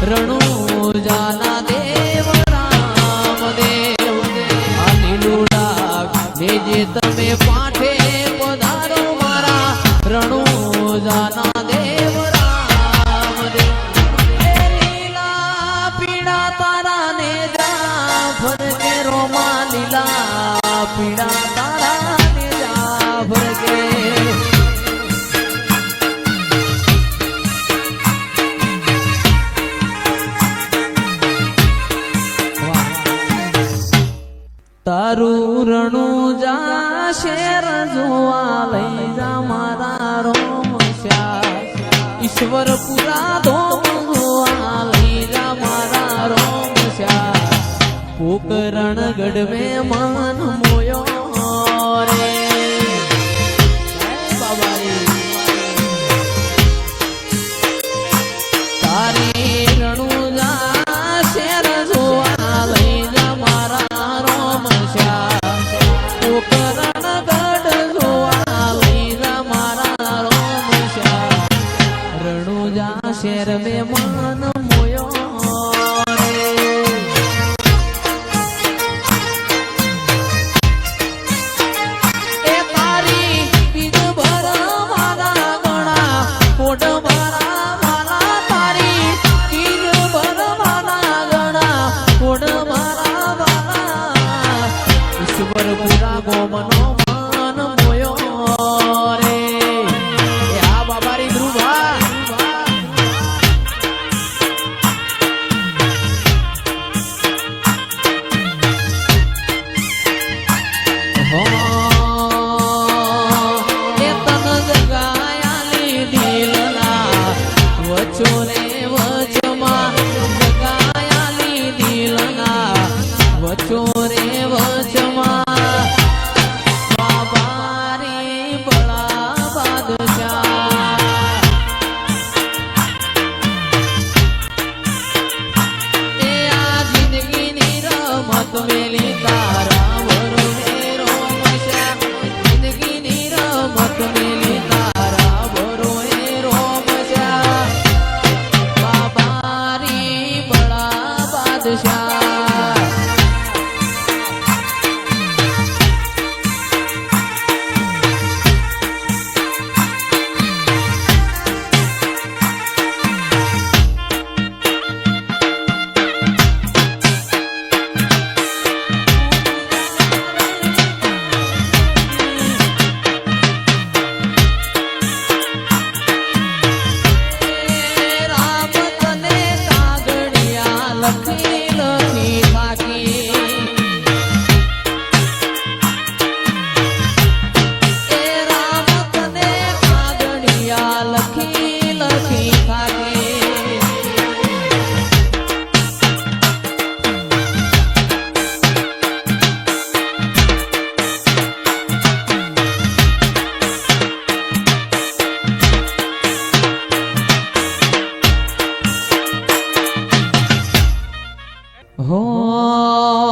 રણુ જાના દેવ રામ દેવ આ લીલું ડાક લેજે તમે પાઠે પધારો મારા રણુ જાના દેવ રામ દેવ લીલા પીડા તારા ને જા ફરકે રોમા લીલા પીડા તારા ને જા ફરકે તારું રણું જા શેર જોવા લઈ જા મારા રોમ ઈશ્વર પુરા ધોમ જોવા લઈ જા મારા રોમ પોકરણ ગઢવે મન મોયો રે તારી રણું જા શેર જોવા લઈ જા મારા રોમ પોકરણ ગઢ જોવા લઈ જા મારા રોમ રણું જા શેર મે મન મોયો ગોમનો મન મોયો રે આ બાબારી ધ્રુવા હો એ તન જગાયાલી દિલના વચો રે વચમાં જગાયાલી દિલના વચો રે વચમાં હો